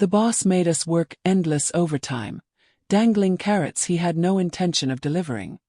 The boss made us work endless overtime, dangling carrots he had no intention of delivering.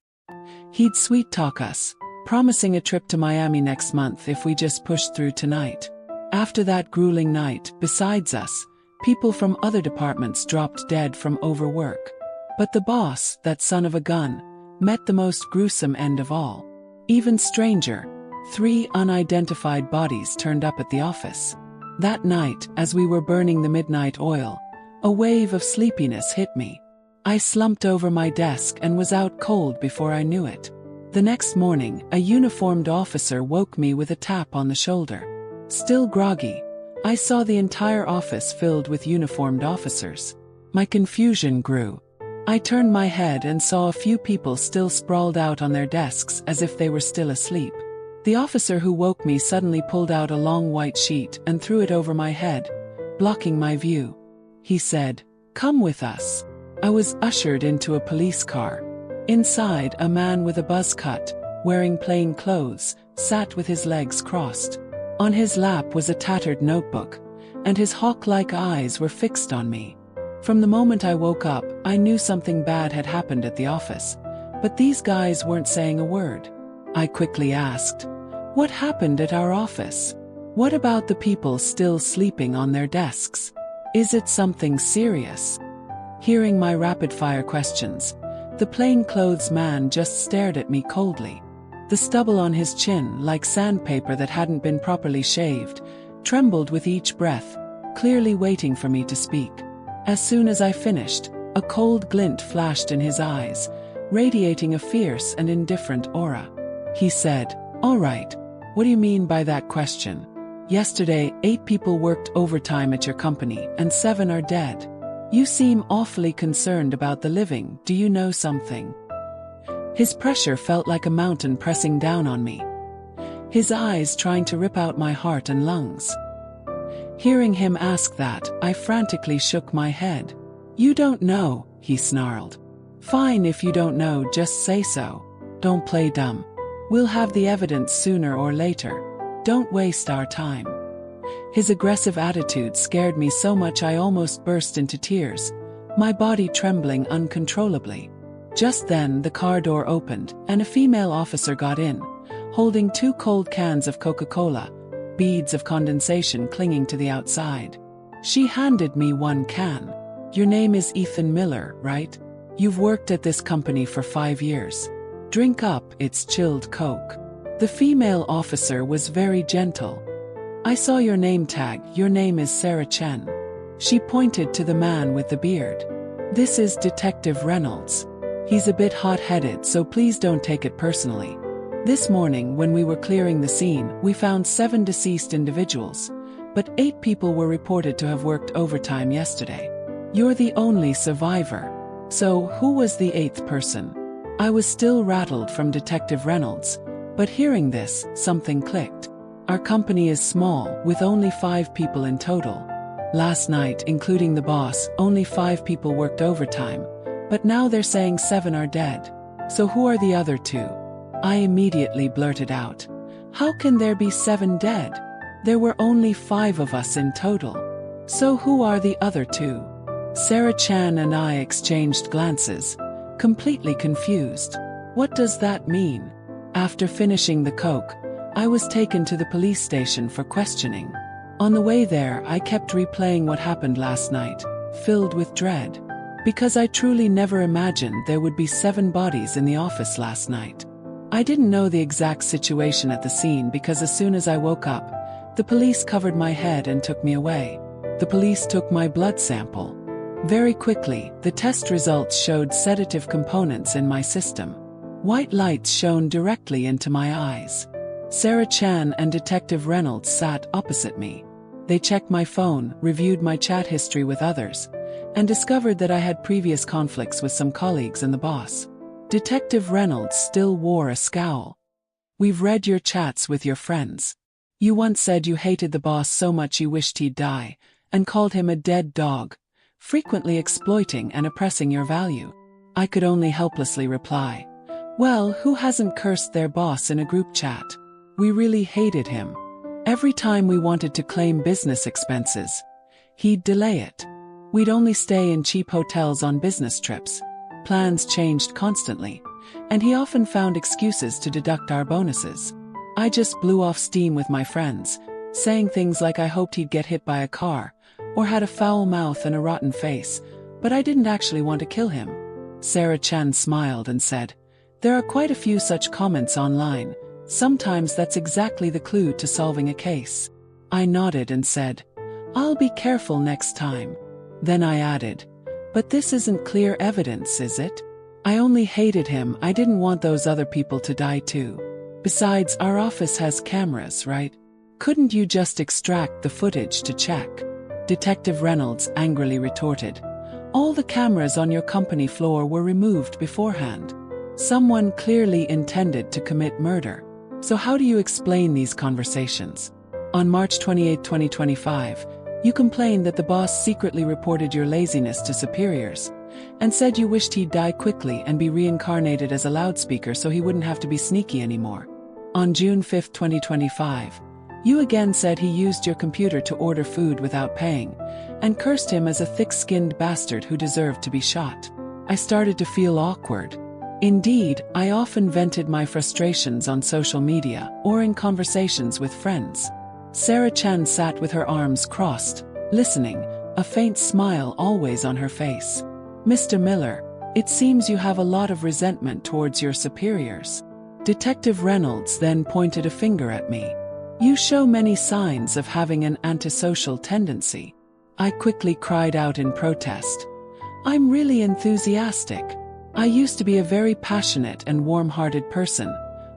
He'd sweet-talk us, promising a trip to Miami next month if we just pushed through tonight. After that grueling night, besides us, people from other departments dropped dead from overwork. But the boss, that son of a gun, met the most gruesome end of all. Even stranger, 3 unidentified bodies turned up at the office. That night, as we were burning the midnight oil, a wave of sleepiness hit me. I slumped over my desk and was out cold before I knew it. The next morning, a uniformed officer woke me with a tap on the shoulder. Still groggy, I saw the entire office filled with uniformed officers. My confusion grew. I turned my head and saw a few people still sprawled out on their desks as if they were still asleep. The officer who woke me suddenly pulled out a long white sheet and threw it over my head, blocking my view. He said, "Come with us." I was ushered into a police car. Inside, a man with a buzz cut, wearing plain clothes, sat with his legs crossed. On his lap was a tattered notebook, and his hawk-like eyes were fixed on me. From the moment I woke up, I knew something bad had happened at the office, but these guys weren't saying a word. I quickly asked, "What happened at our office? What about the people still sleeping on their desks? Is it something serious?" Hearing my rapid-fire questions, the plainclothes man just stared at me coldly. The stubble on his chin, like sandpaper that hadn't been properly shaved, trembled with each breath, clearly waiting for me to speak. As soon as I finished, a cold glint flashed in his eyes, radiating a fierce and indifferent aura. He said, "All right, what do you mean by that question? Yesterday, 8 people worked overtime at your company, and 7 are dead. You seem awfully concerned about the living. Do you know something?" His pressure felt like a mountain pressing down on me, his eyes trying to rip out my heart and lungs. Hearing him ask that, I frantically shook my head. "You don't know," he snarled. "Fine, if you don't know, just say so. Don't play dumb. We'll have the evidence sooner or later. Don't waste our time." His aggressive attitude scared me so much I almost burst into tears, my body trembling uncontrollably. Just then, the car door opened, and a female officer got in, holding 2 cold cans of Coca-Cola, beads of condensation clinging to the outside. She handed me 1 can. "Your name is Ethan Miller, right? You've worked at this company for 5 years. Drink up, it's chilled Coke." The female officer was very gentle. "I saw your name tag, your name is Sarah Chen." She pointed to the man with the beard. "This is Detective Reynolds. He's a bit hot-headed, so please don't take it personally. This morning, when we were clearing the scene, we found 7 deceased individuals, but 8 people were reported to have worked overtime yesterday. You're the only survivor. So, who was the 8th person?" I was still rattled from Detective Reynolds, but hearing this, something clicked. Our company is small, with only 5 people in total. Last night, including the boss, only 5 people worked overtime, but now they're saying 7 are dead. So who are the other 2? I immediately blurted out, "How can there be 7 dead? There were only 5 of us in total. So who are the other 2? Sarah Chan and I exchanged glances, completely confused. What does that mean? After finishing the Coke, I was taken to the police station for questioning. On the way there, I kept replaying what happened last night, filled with dread. Because I truly never imagined there would be 7 bodies in the office last night. I didn't know the exact situation at the scene because as soon as I woke up, the police covered my head and took me away. The police took my blood sample. Very quickly, the test results showed sedative components in my system. White lights shone directly into my eyes. Sarah Chan and Detective Reynolds sat opposite me. They checked my phone, reviewed my chat history with others, and discovered that I had previous conflicts with some colleagues and the boss. Detective Reynolds still wore a scowl. "We've read your chats with your friends. You once said you hated the boss so much you wished he'd die, and called him a dead dog, frequently exploiting and oppressing your value." I could only helplessly reply, "Well, who hasn't cursed their boss in a group chat? We really hated him. Every time we wanted to claim business expenses, he'd delay it. We'd only stay in cheap hotels on business trips. Plans changed constantly, and he often found excuses to deduct our bonuses. I just blew off steam with my friends, saying things like I hoped he'd get hit by a car, or had a foul mouth and a rotten face, but I didn't actually want to kill him. Chen smiled and said, "There are quite a few such comments online. Sometimes that's exactly the clue to solving a case." I nodded and said, "I'll be careful next time." Then I added, "But this isn't clear evidence, is it? I only hated him, I didn't want those other people to die too. Besides, our office has cameras, right? Couldn't you just extract the footage to check?" Detective Reynolds angrily retorted, "All the cameras on your company floor were removed beforehand. Someone clearly intended to commit murder. So how do you explain these conversations? On March 28, 2025, you complained that the boss secretly reported your laziness to superiors, and said you wished he'd die quickly and be reincarnated as a loudspeaker so he wouldn't have to be sneaky anymore. On June 5, 2025, you again said he used your computer to order food without paying, and cursed him as a thick-skinned bastard who deserved to be shot." I started to feel awkward. Indeed, I often vented my frustrations on social media or in conversations with friends. Chen sat with her arms crossed, listening, a faint smile always on her face. "Mr. Miller, it seems you have a lot of resentment towards your superiors." Detective Reynolds then pointed a finger at me. "You show many signs of having an antisocial tendency." I quickly cried out in protest. "I'm really enthusiastic. I used to be a very passionate and warm-hearted person,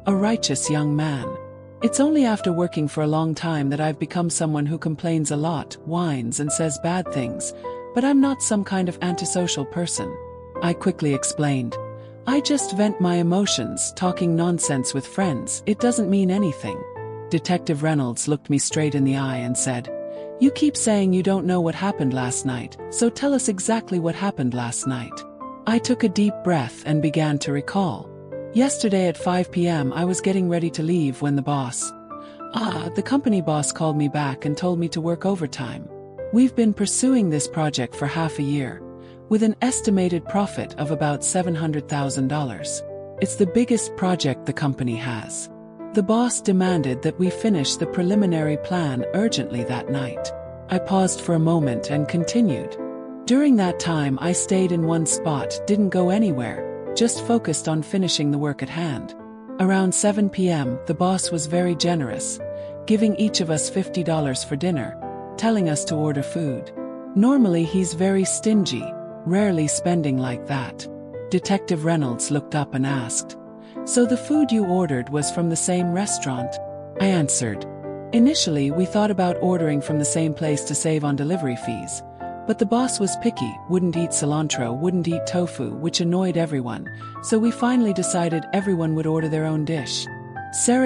a righteous young man. It's only after working for a long time that I've become someone who complains a lot, whines and says bad things, but I'm not some kind of antisocial person." I quickly explained, "I just vent my emotions, talking nonsense with friends, it doesn't mean anything." Detective Reynolds looked me straight in the eye and said, "You keep saying you don't know what happened last night, so tell us exactly what happened last night." I took a deep breath and began to recall. "Yesterday at 5 p.m. I was getting ready to leave when the company boss called me back and told me to work overtime. We've been pursuing this project for half a year, with an estimated profit of about $700,000. It's the biggest project the company has. The boss demanded that we finish the preliminary plan urgently that night." I paused for a moment and continued. "During that time I stayed in one spot, didn't go anywhere, just focused on finishing the work at hand. Around 7 p.m. the boss was very generous, giving each of us $50 for dinner, telling us to order food. Normally he's very stingy, rarely spending like that." Detective Reynolds looked up and asked, "So the food you ordered was from the same restaurant?" I answered, "Initially we thought about ordering from the same place to save on delivery fees, but the boss was picky, wouldn't eat cilantro, wouldn't eat tofu, which annoyed everyone, so we finally decided everyone would order their own dish."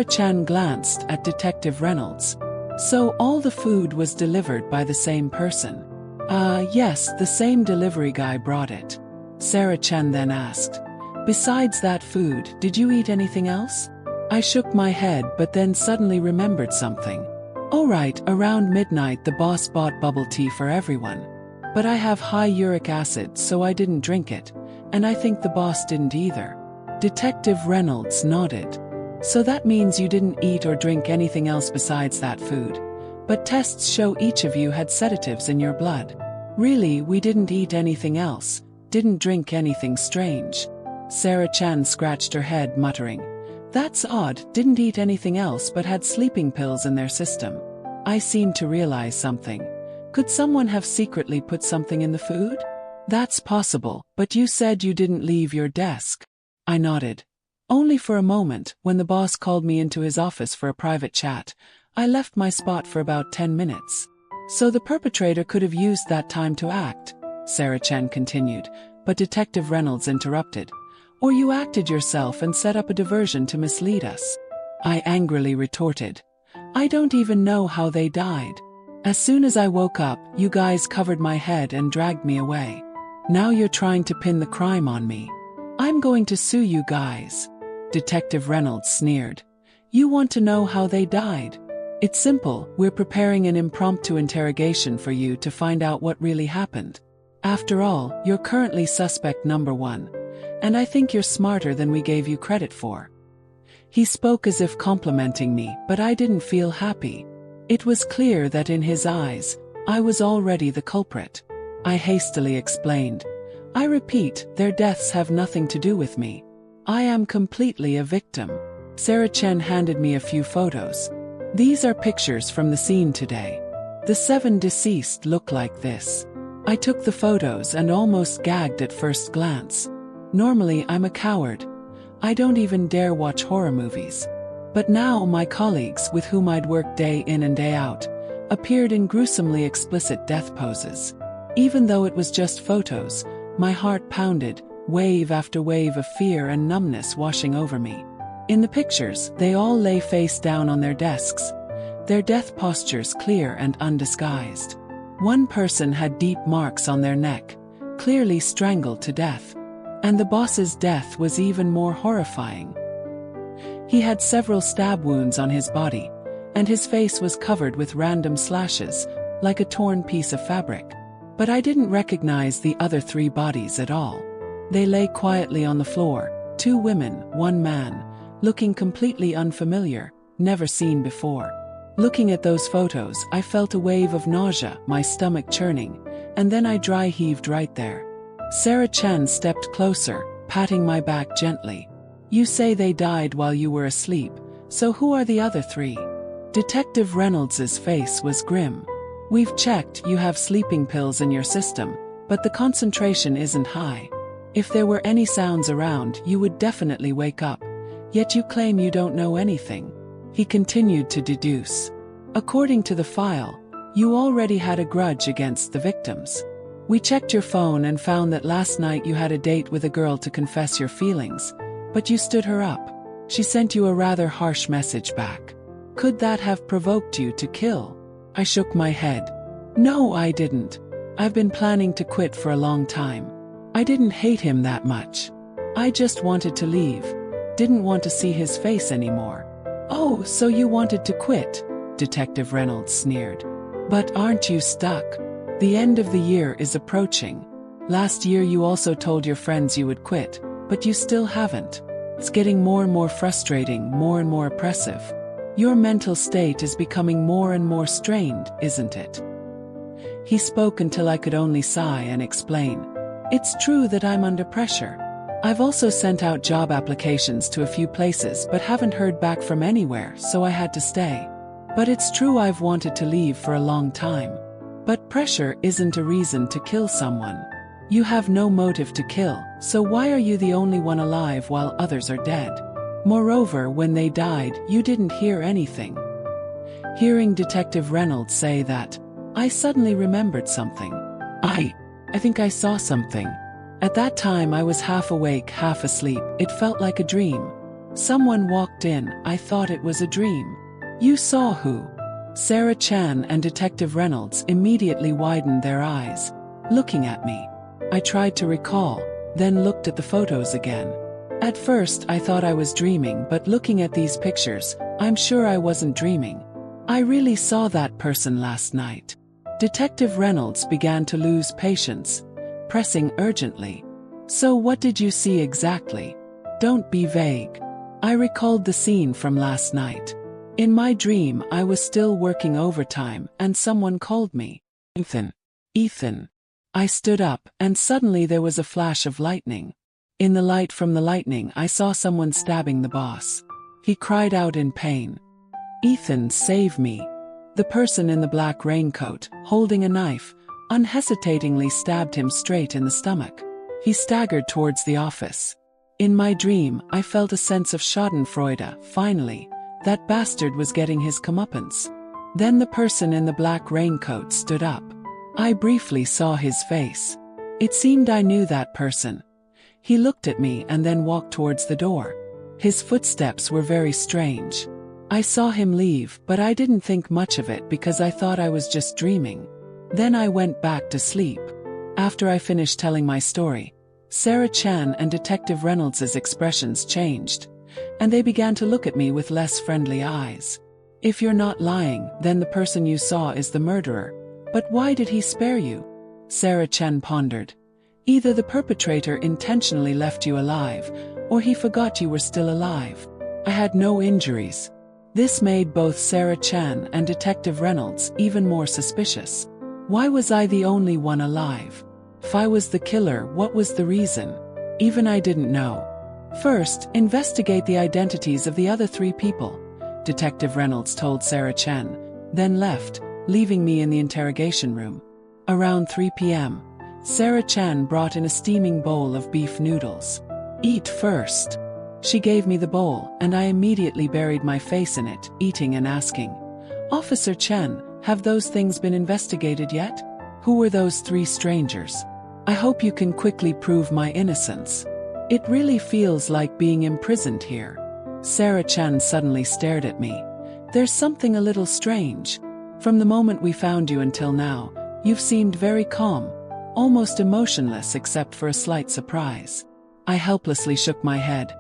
Chen glanced at Detective Reynolds. "So all the food was delivered by the same person?" Yes, the same delivery guy brought it." Chen then asked, "Besides that food, did you eat anything else?" I shook my head but then suddenly remembered something. "Oh right, around midnight the boss bought bubble tea for everyone. But I have high uric acid so I didn't drink it, and I think the boss didn't either." Detective Reynolds nodded. "So that means you didn't eat or drink anything else besides that food. But tests show each of you had sedatives in your blood." "Really, we didn't eat anything else, didn't drink anything strange." Chen scratched her head, muttering, "That's odd, didn't eat anything else but had sleeping pills in their system." I seemed to realize something. Could someone have secretly put something in the food? "That's possible, but you said you didn't leave your desk." I nodded. "Only for a moment, when the boss called me into his office for a private chat. I left my spot for about 10 minutes. So the perpetrator could have used that time to act," Chen continued, but Detective Reynolds interrupted. "Or you acted yourself and set up a diversion to mislead us." I angrily retorted, "I don't even know how they died. As soon as I woke up, you guys covered my head and dragged me away. Now you're trying to pin the crime on me. I'm going to sue you guys." Detective Reynolds sneered. "You want to know how they died? It's simple, we're preparing an impromptu interrogation for you to find out what really happened." After all, you're currently suspect number 1. And I think you're smarter than we gave you credit for. He spoke as if complimenting me, but I didn't feel happy. It was clear that in his eyes, I was already the culprit. I hastily explained. I repeat, their deaths have nothing to do with me. I am completely a victim. Chen handed me a few photos. These are pictures from the scene today. The 7 deceased look like this. I took the photos and almost gagged at first glance. Normally I'm a coward. I don't even dare watch horror movies. But now my colleagues, with whom I'd worked day in and day out, appeared in gruesomely explicit death poses. Even though it was just photos, my heart pounded, wave after wave of fear and numbness washing over me. In the pictures, they all lay face down on their desks, their death postures clear and undisguised. One person had deep marks on their neck, clearly strangled to death. And the boss's death was even more horrifying. He had several stab wounds on his body, and his face was covered with random slashes, like a torn piece of fabric. But I didn't recognize the other 3 bodies at all. They lay quietly on the floor, 2 women, 1 man, looking completely unfamiliar, never seen before. Looking at those photos, I felt a wave of nausea, my stomach churning, and then I dry heaved right there. Chen stepped closer, patting my back gently. You say they died while you were asleep, so who are the other 3? Detective Reynolds's face was grim. We've checked, you have sleeping pills in your system, but the concentration isn't high. If there were any sounds around, you would definitely wake up. Yet you claim you don't know anything. He continued to deduce. According to the file, you already had a grudge against the victims. We checked your phone and found that last night you had a date with a girl to confess your feelings, but you stood her up. She sent you a rather harsh message back. Could that have provoked you to kill? I shook my head. No, I didn't. I've been planning to quit for a long time. I didn't hate him that much. I just wanted to leave. Didn't want to see his face anymore. Oh, so you wanted to quit? Detective Reynolds sneered. But aren't you stuck? The end of the year is approaching. Last year you also told your friends you would quit, but you still haven't. It's getting more and more frustrating, more and more oppressive. Your mental state is becoming more and more strained, isn't it? He spoke until I could only sigh and explain. It's true that I'm under pressure. I've also sent out job applications to a few places but haven't heard back from anywhere, so I had to stay. But it's true I've wanted to leave for a long time. But pressure isn't a reason to kill someone. You have no motive to kill, so why are you the only one alive while others are dead? Moreover, when they died, you didn't hear anything. Hearing Detective Reynolds say that, I suddenly remembered something. I think I saw something. At that time I was half awake, half asleep. It felt like a dream. Someone walked in, I thought it was a dream. You saw who? Chen and Detective Reynolds immediately widened their eyes, looking at me. I tried to recall, then looked at the photos again. At first I thought I was dreaming, but looking at these pictures, I'm sure I wasn't dreaming. I really saw that person last night. Detective Reynolds began to lose patience, pressing urgently. So what did you see exactly? Don't be vague. I recalled the scene from last night. In my dream I was still working overtime and someone called me. Ethan. I stood up and suddenly there was a flash of lightning. In the light from the lightning I saw someone stabbing the boss. He cried out in pain. Ethan, save me. The person in the black raincoat, holding a knife, unhesitatingly stabbed him straight in the stomach. He staggered towards the office. In my dream, I felt a sense of schadenfreude. Finally, that bastard was getting his comeuppance. Then the person in the black raincoat stood up. I briefly saw his face. It seemed I knew that person. He looked at me and then walked towards the door. His footsteps were very strange. I saw him leave, but I didn't think much of it because I thought I was just dreaming. Then I went back to sleep. After I finished telling my story, Chen and Detective Reynolds' expressions changed, and they began to look at me with less friendly eyes. If you're not lying, then the person you saw is the murderer. But why did he spare you? Sarah Chen pondered. Either the perpetrator intentionally left you alive, or he forgot you were still alive. I had no injuries. This made both Sarah Chen and Detective Reynolds even more suspicious. Why was I the only one alive? If I was the killer, what was the reason? Even I didn't know. First, investigate the identities of the other 3 people, Detective Reynolds told Sarah Chen, then left, leaving me in the interrogation room. Around 3 p.m., Sarah Chen brought in a steaming bowl of beef noodles. Eat first. She gave me the bowl, and I immediately buried my face in it, eating and asking, Officer Chen, have those things been investigated yet? Who were those 3 strangers? I hope you can quickly prove my innocence. It really feels like being imprisoned here. Sarah Chen suddenly stared at me. There's something a little strange. From the moment we found you until now, you've seemed very calm, almost emotionless except for a slight surprise. I helplessly shook my head.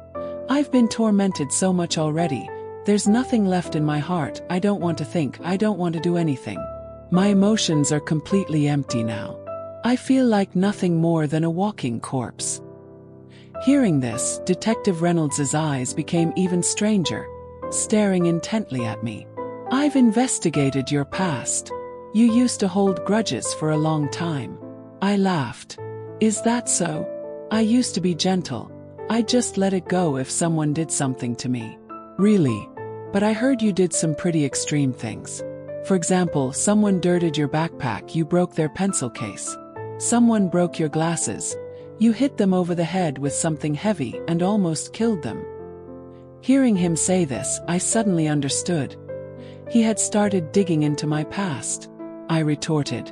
I've been tormented so much already. There's nothing left in my heart. I don't want to think. I don't want to do anything. My emotions are completely empty now. I feel like nothing more than a walking corpse. Hearing this, Detective Reynolds' eyes became even stranger, staring intently at me. I've investigated your past. You used to hold grudges for a long time. I laughed. Is that so? I used to be gentle. I just let it go if someone did something to me. Really? But I heard you did some pretty extreme things. For example, someone dirted your backpack, you broke their pencil case. Someone broke your glasses. You hit them over the head with something heavy and almost killed them. Hearing him say this, I suddenly understood. He had started digging into my past. I retorted.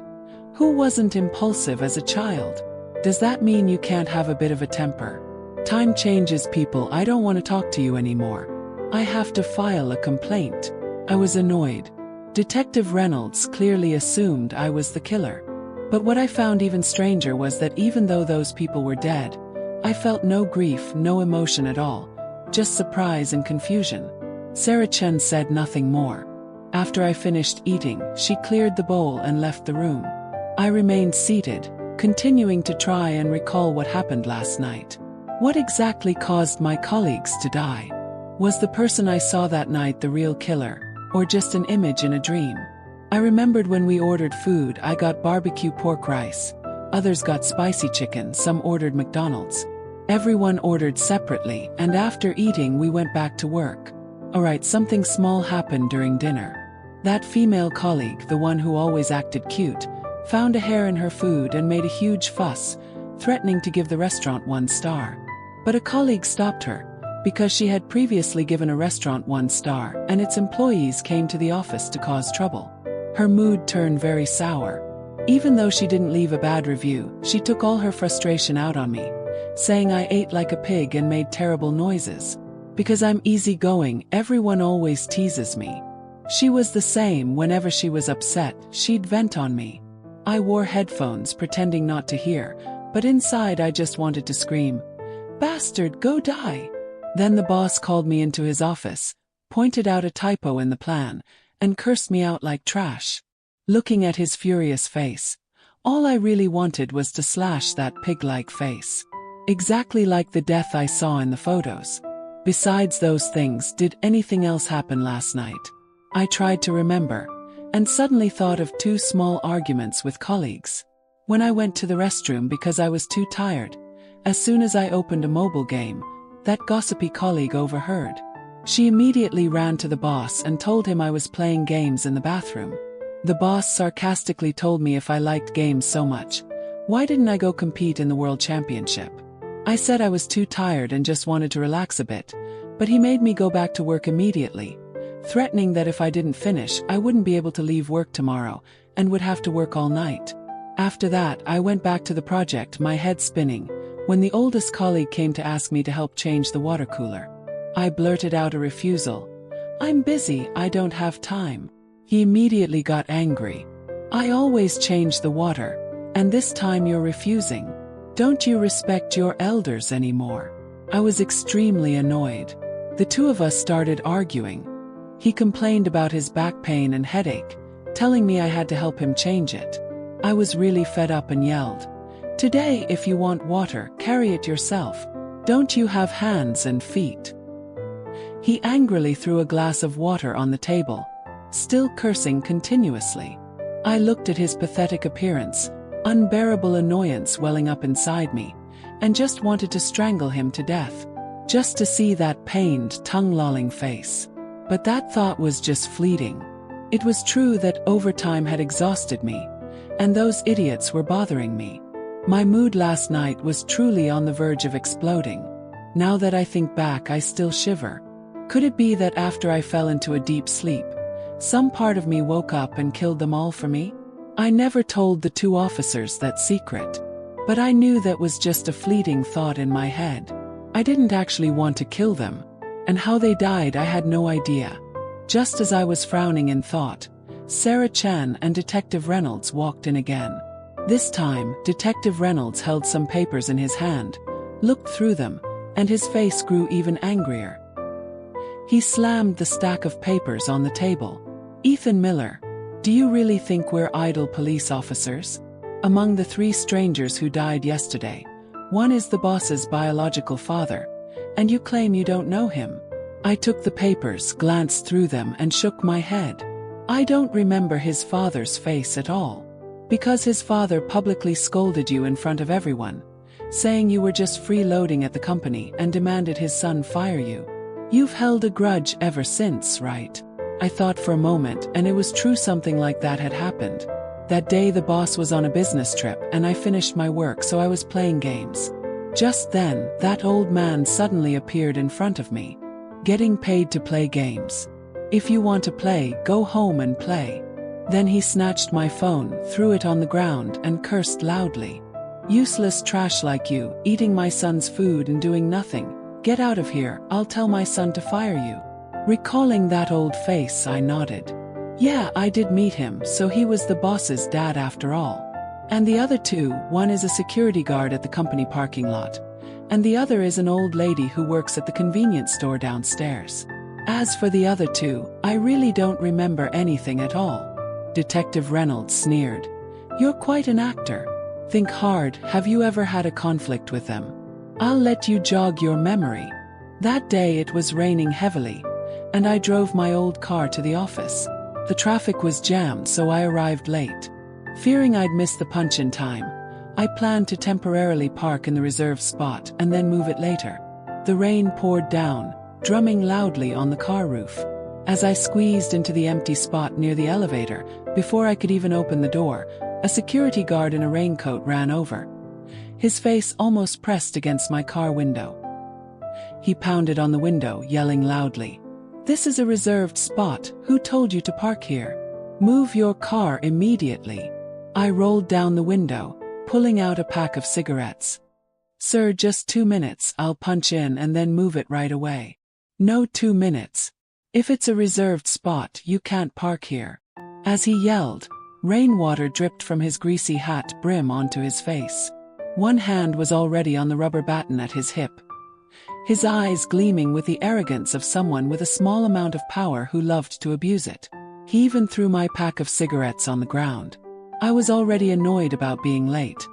Who wasn't impulsive as a child? Does that mean you can't have a bit of a temper? Time changes people. I don't want to talk to you anymore. I have to file a complaint. I was annoyed. Detective Reynolds clearly assumed I was the killer. But what I found even stranger was that even though those people were dead, I felt no grief, no emotion at all, just surprise and confusion. Sarah Chen said nothing more. After I finished eating, she cleared the bowl and left the room. I remained seated, continuing to try and recall what happened last night. What exactly caused my colleagues to die? Was the person I saw that night the real killer, or just an image in a dream? I remembered when we ordered food, I got barbecue pork rice. Others got spicy chicken, some ordered McDonald's. Everyone ordered separately, and after eating we went back to work. Alright, something small happened during dinner. That female colleague, the one who always acted cute, found a hair in her food and made a huge fuss, threatening to give the restaurant 1 star. But a colleague stopped her, because she had previously given a restaurant 1 star, and its employees came to the office to cause trouble. Her mood turned very sour. Even though she didn't leave a bad review, she took all her frustration out on me, saying I ate like a pig and made terrible noises. Because I'm easygoing, everyone always teases me. She was the same. Whenever she was upset, she'd vent on me. I wore headphones pretending not to hear, but inside I just wanted to scream, "Bastard, go die!" Then the boss called me into his office, pointed out a typo in the plan, and cursed me out like trash. Looking at his furious face, all I really wanted was to slash that pig-like face. Exactly like the death I saw in the photos. Besides those things, did anything else happen last night? I tried to remember, and suddenly thought of 2 small arguments with colleagues. When I went to the restroom because I was too tired, as soon as I opened a mobile game, that gossipy colleague overheard. She immediately ran to the boss and told him I was playing games in the bathroom. The boss sarcastically told me if I liked games so much, why didn't I go compete in the World Championship? I said I was too tired and just wanted to relax a bit, but he made me go back to work immediately, threatening that if I didn't finish, I wouldn't be able to leave work tomorrow and would have to work all night. After that, I went back to the project, my head spinning, when the oldest colleague came to ask me to help change the water cooler. I blurted out a refusal. "I'm busy, I don't have time." He immediately got angry. "I always change the water, and this time you're refusing. Don't you respect your elders anymore?" I was extremely annoyed. The 2 of us started arguing. He complained about his back pain and headache, telling me I had to help him change it. I was really fed up and yelled, "Today, if you want water, carry it yourself. Don't you have hands and feet?" He angrily threw a glass of water on the table, still cursing continuously. I looked at his pathetic appearance, unbearable annoyance welling up inside me, and just wanted to strangle him to death, just to see that pained, tongue-lolling face. But that thought was just fleeting. It was true that overtime had exhausted me, and those idiots were bothering me. My mood last night was truly on the verge of exploding. Now that I think back, I still shiver. Could it be that after I fell into a deep sleep, some part of me woke up and killed them all for me? I never told the 2 officers that secret, but I knew that was just a fleeting thought in my head. I didn't actually want to kill them, and how they died I had no idea. Just as I was frowning in thought, Sarah Chen and Detective Reynolds walked in again. This time, Detective Reynolds held some papers in his hand, looked through them, and his face grew even angrier. He slammed the stack of papers on the table. "Ethan Miller, do you really think we're idle police officers? Among the 3 strangers who died yesterday, one is the boss's biological father, and you claim you don't know him." I took the papers, glanced through them, and shook my head. I don't remember his father's face at all. Because his father publicly scolded you in front of everyone, saying you were just freeloading at the company and demanded his son fire you. You've held a grudge ever since, right? I thought for a moment, and it was true, something like that had happened. That day the boss was on a business trip and I finished my work, so I was playing games. Just then, that old man suddenly appeared in front of me. "Getting paid to play games. If you want to play, go home and play." Then he snatched my phone, threw it on the ground, and cursed loudly. "Useless trash like you, eating my son's food and doing nothing. Get out of here, I'll tell my son to fire you." Recalling that old face, I nodded. Yeah, I did meet him, so he was the boss's dad after all. And the other 2, one is a security guard at the company parking lot, and the other is an old lady who works at the convenience store downstairs. As for the other 2, I really don't remember anything at all. Detective Reynolds sneered. "You're quite an actor. Think hard, have you ever had a conflict with them? I'll let you jog your memory." That day it was raining heavily, and I drove my old car to the office. The traffic was jammed, so I arrived late. Fearing I'd miss the punch-in time, I planned to temporarily park in the reserved spot and then move it later. The rain poured down, drumming loudly on the car roof. As I squeezed into the empty spot near the elevator, before I could even open the door, a security guard in a raincoat ran over. His face almost pressed against my car window. He pounded on the window, yelling loudly, "This is a reserved spot, who told you to park here? Move your car immediately." I rolled down the window, pulling out a pack of cigarettes. "Sir, just 2 minutes, I'll punch in and then move it right away." "No 2 minutes. If it's a reserved spot, you can't park here." As he yelled, rainwater dripped from his greasy hat brim onto his face. One hand was already on the rubber baton at his hip, his eyes gleaming with the arrogance of someone with a small amount of power who loved to abuse it. He even threw my pack of cigarettes on the ground. I was already annoyed about being late,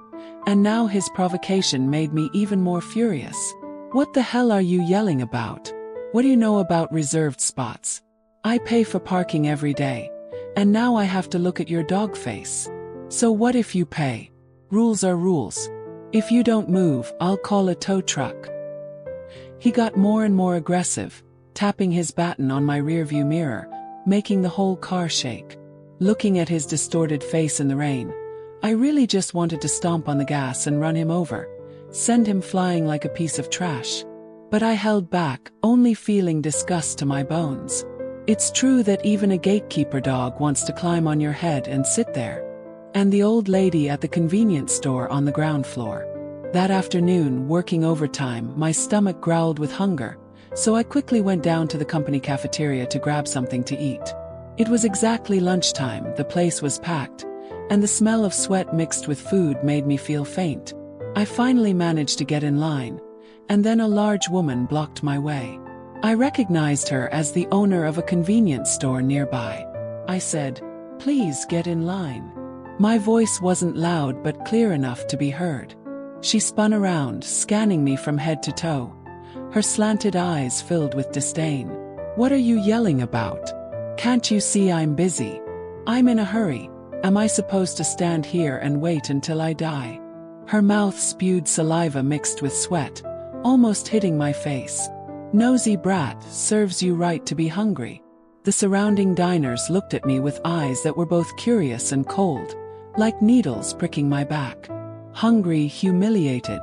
and now his provocation made me even more furious. "What the hell are you yelling about? What do you know about reserved spots? I pay for parking every day, and now I have to look at your dog face. So what if you pay? Rules are rules. If you don't move, I'll call a tow truck." He got more and more aggressive, tapping his baton on my rearview mirror, making the whole car shake. Looking at his distorted face in the rain, I really just wanted to stomp on the gas and run him over, send him flying like a piece of trash. But I held back, only feeling disgust to my bones. It's true that even a gatekeeper dog wants to climb on your head and sit there. And the old lady at the convenience store on the ground floor. That afternoon, working overtime, my stomach growled with hunger, so I quickly went down to the company cafeteria to grab something to eat. It was exactly lunchtime, the place was packed, and the smell of sweat mixed with food made me feel faint. I finally managed to get in line, and then a large woman blocked my way. I recognized her as the owner of a convenience store nearby. I said, "Please get in line." My voice wasn't loud but clear enough to be heard. She spun around, scanning me from head to toe. Her slanted eyes filled with disdain. "What are you yelling about? Can't you see I'm busy? I'm in a hurry. Am I supposed to stand here and wait until I die?" Her mouth spewed saliva mixed with sweat, almost hitting my face. "Nosy brat, serves you right to be hungry." The surrounding diners looked at me with eyes that were both curious and cold, like needles pricking my back. Hungry, humiliated,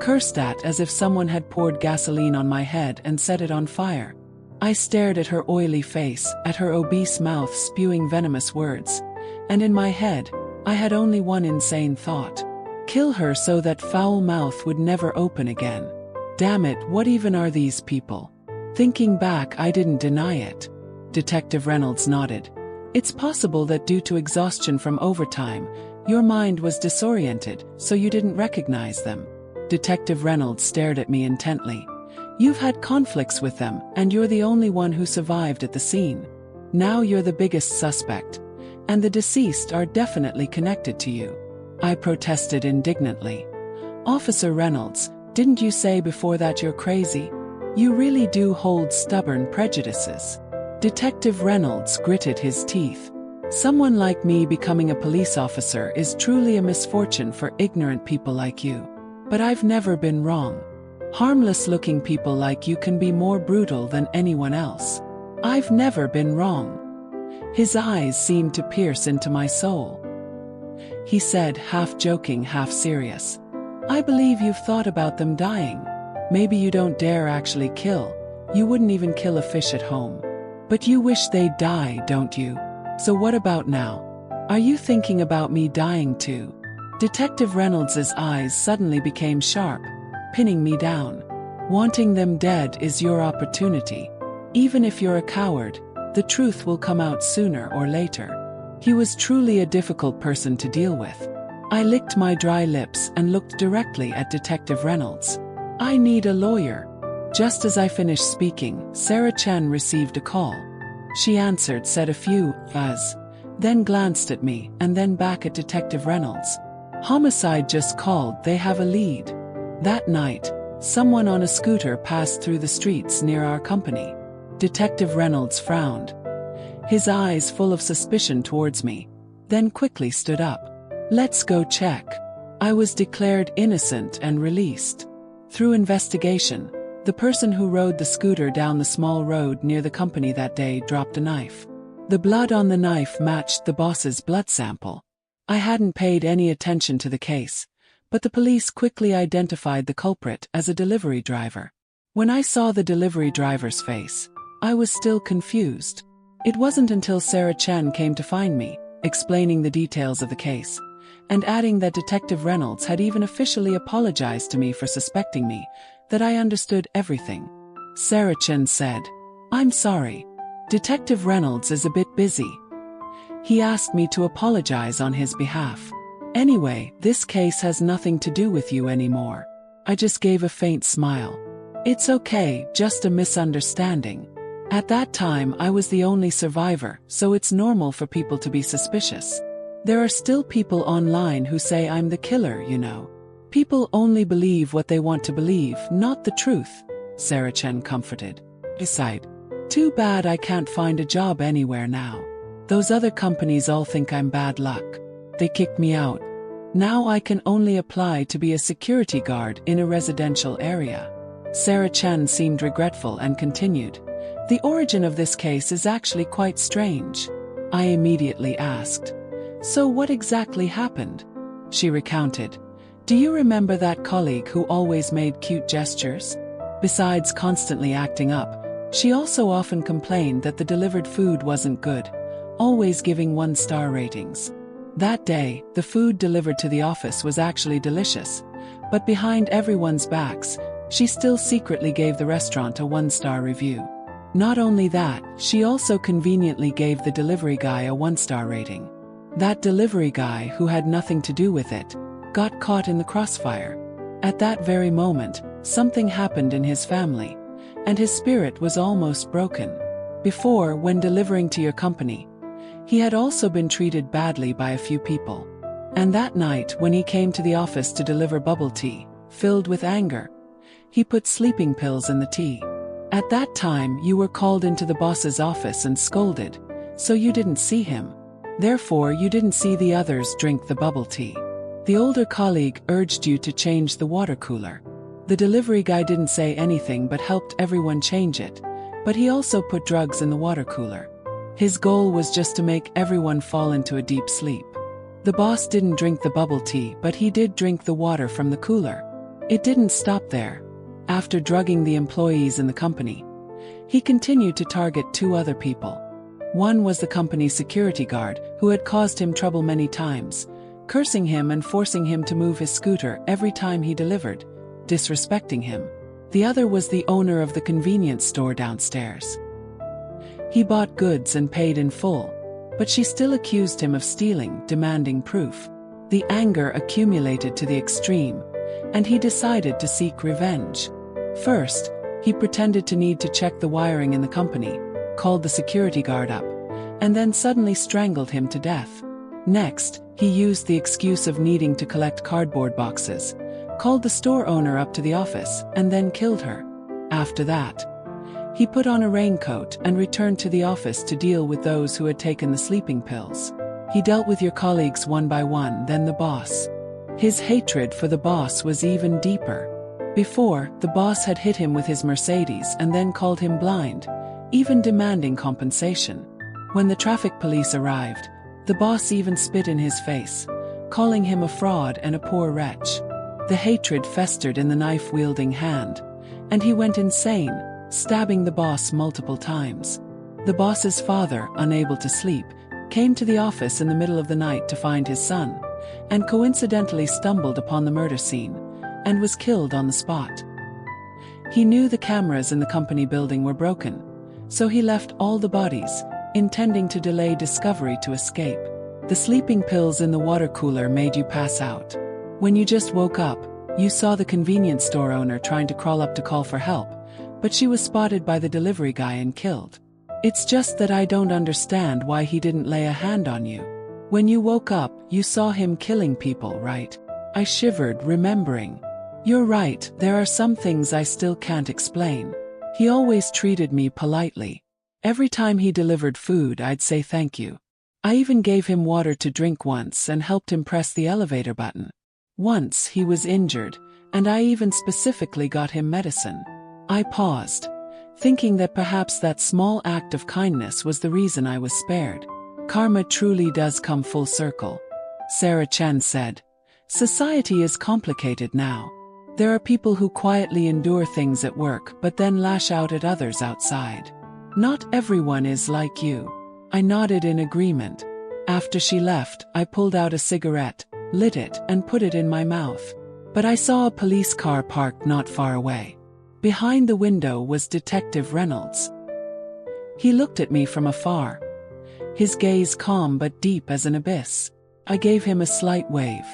cursed at as if someone had poured gasoline on my head and set it on fire. I stared at her oily face, at her obese mouth spewing venomous words, and in my head, I had only one insane thought. Kill her so that foul mouth would never open again. Damn it, what even are these people? Thinking back, I didn't deny it. Detective Reynolds nodded. "It's possible that due to exhaustion from overtime, your mind was disoriented, so you didn't recognize them." Detective Reynolds stared at me intently. "You've had conflicts with them, and you're the only one who survived at the scene. Now you're the biggest suspect, and the deceased are definitely connected to you." I protested indignantly. "Officer Reynolds, didn't you say before that you're crazy? You really do hold stubborn prejudices." Detective Reynolds gritted his teeth. "Someone like me becoming a police officer is truly a misfortune for ignorant people like you. But I've never been wrong. Harmless-looking people like you can be more brutal than anyone else. I've never been wrong." His eyes seemed to pierce into my soul. He said, half joking, half serious, "I believe you've thought about them dying. Maybe you don't dare actually kill. You wouldn't even kill a fish at home. But you wish they'd die, don't you? So what about now? Are you thinking about me dying too?" Detective Reynolds's eyes suddenly became sharp, pinning me down. "Wanting them dead is your opportunity. Even if you're a coward, the truth will come out sooner or later." He was truly a difficult person to deal with. I licked my dry lips and looked directly at Detective Reynolds. "I need a lawyer." Just as I finished speaking, Sarah Chen received a call. She answered, said a few "as," then glanced at me and then back at Detective Reynolds. "Homicide just called, they have a lead." That night, someone on a scooter passed through the streets near our company. Detective Reynolds frowned, his eyes full of suspicion towards me, then quickly stood up. "Let's go check." I was declared innocent and released. Through investigation, the person who rode the scooter down the small road near the company that day dropped a knife. The blood on the knife matched the boss's blood sample. I hadn't paid any attention to the case, but the police quickly identified the culprit as a delivery driver. When I saw the delivery driver's face, I was still confused. It wasn't until Sarah Chen came to find me, explaining the details of the case, and adding that Detective Reynolds had even officially apologized to me for suspecting me, that I understood everything. Sarah Chen said, "I'm sorry. Detective Reynolds is a bit busy. He asked me to apologize on his behalf. Anyway, this case has nothing to do with you anymore." I just gave a faint smile. "It's okay, just a misunderstanding." At that time I was the only survivor, so it's normal for people to be suspicious. There are still people online who say I'm the killer, you know. People only believe what they want to believe, not the truth, Sarah Chen comforted. I sighed. "Too bad I can't find a job anywhere now. Those other companies all think I'm bad luck. They kicked me out. Now I can only apply to be a security guard in a residential area." Sarah Chen seemed regretful and continued, "The origin of this case is actually quite strange." I immediately asked, "So what exactly happened?" She recounted, "Do you remember that colleague who always made cute gestures? Besides constantly acting up, she also often complained that the delivered food wasn't good, always giving 1-star ratings. That day, the food delivered to the office was actually delicious, but behind everyone's backs, she still secretly gave the restaurant a 1-star review. Not only that, she also conveniently gave the delivery guy a 1-star rating. That delivery guy, who had nothing to do with it, got caught in the crossfire. At that very moment, something happened in his family, and his spirit was almost broken. Before, when delivering to your company, He had also been treated badly by a few people. And that night, when he came to the office to deliver bubble tea, filled with anger, he put sleeping pills in the tea. At that time, you were called into the boss's office and scolded, so you didn't see him. Therefore, you didn't see the others drink the bubble tea. The older colleague urged you to change the water cooler. The delivery guy didn't say anything but helped everyone change it, but he also put drugs in the water cooler. His goal was just to make everyone fall into a deep sleep. The boss didn't drink the bubble tea, but he did drink the water from the cooler. It didn't stop there. After drugging the employees in the company, he continued to target two other people. One was the company's security guard, who had caused him trouble many times, cursing him and forcing him to move his scooter every time he delivered, disrespecting him. The other was the owner of the convenience store downstairs. He bought goods and paid in full, but she still accused him of stealing, demanding proof. The anger accumulated to the extreme, and he decided to seek revenge. First, he pretended to need to check the wiring in the company, called the security guard up, and then suddenly strangled him to death. Next, he used the excuse of needing to collect cardboard boxes, called the store owner up to the office, and then killed her. After that, he put on a raincoat and returned to the office to deal with those who had taken the sleeping pills. He dealt with your colleagues one by one, then the boss. His hatred for the boss was even deeper. Before, the boss had hit him with his Mercedes and then called him blind, even demanding compensation. When the traffic police arrived, the boss even spit in his face, calling him a fraud and a poor wretch. The hatred festered in the knife-wielding hand, and he went insane, stabbing the boss multiple times. The boss's father, unable to sleep, came to the office in the middle of the night to find his son, and coincidentally stumbled upon the murder scene, and was killed on the spot. He knew the cameras in the company building were broken, so he left all the bodies, intending to delay discovery to escape. The sleeping pills in the water cooler made you pass out. When you just woke up, you saw the convenience store owner trying to crawl up to call for help, but she was spotted by the delivery guy and killed. It's just that I don't understand why he didn't lay a hand on you. When you woke up, you saw him killing people, right? I shivered, remembering. You're right, there are some things I still can't explain. He always treated me politely. Every time he delivered food, I'd say thank you. I even gave him water to drink once and helped him press the elevator button. Once he was injured, and I even specifically got him medicine. I paused, thinking that perhaps that small act of kindness was the reason I was spared. Karma truly does come full circle. Sarah Chen said, "Society is complicated now. There are people who quietly endure things at work but then lash out at others outside. Not everyone is like you." I nodded in agreement. After she left, I pulled out a cigarette, lit it, and put it in my mouth. But I saw a police car parked not far away. Behind the window was Detective Reynolds. He looked at me from afar, his gaze calm but deep as an abyss. I gave him a slight wave.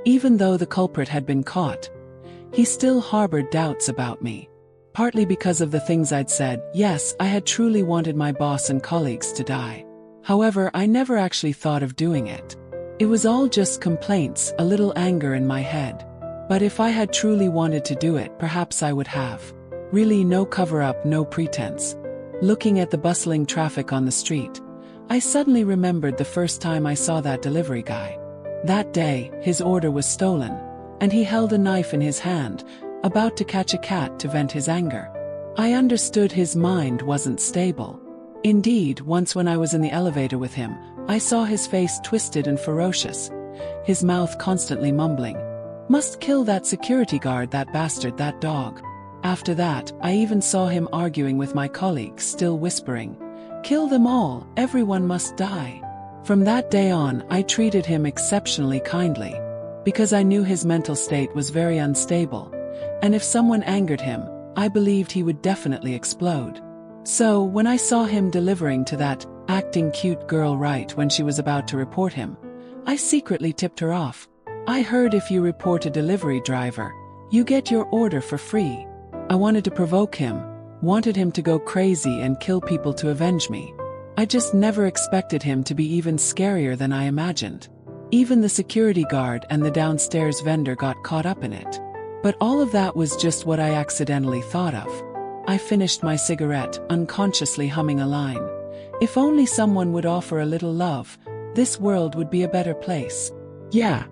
Even though the culprit had been caught, he still harbored doubts about me. Partly because of the things I'd said. Yes, I had truly wanted my boss and colleagues to die. However, I never actually thought of doing it. It was all just complaints, a little anger in my head. But if I had truly wanted to do it, perhaps I would have. Really, no cover-up, no pretense. Looking at the bustling traffic on the street, I suddenly remembered the first time I saw that delivery guy. That day, his order was stolen, and he held a knife in his hand, about to catch a cat to vent his anger. I understood his mind wasn't stable. Indeed, once when I was in the elevator with him, I saw his face twisted and ferocious, his mouth constantly mumbling, "Must kill that security guard, that bastard, that dog." After that, I even saw him arguing with my colleagues, still whispering, "Kill them all, everyone must die." From that day on, I treated him exceptionally kindly, because I knew his mental state was very unstable, and if someone angered him, I believed he would definitely explode. So, when I saw him delivering to that acting cute girl right when she was about to report him, I secretly tipped her off. I heard if you report a delivery driver, you get your order for free. I wanted to provoke him, wanted him to go crazy and kill people to avenge me. I just never expected him to be even scarier than I imagined. Even the security guard and the downstairs vendor got caught up in it. But all of that was just what I accidentally thought of. I finished my cigarette, unconsciously humming a line. If only someone would offer a little love, this world would be a better place. Yeah,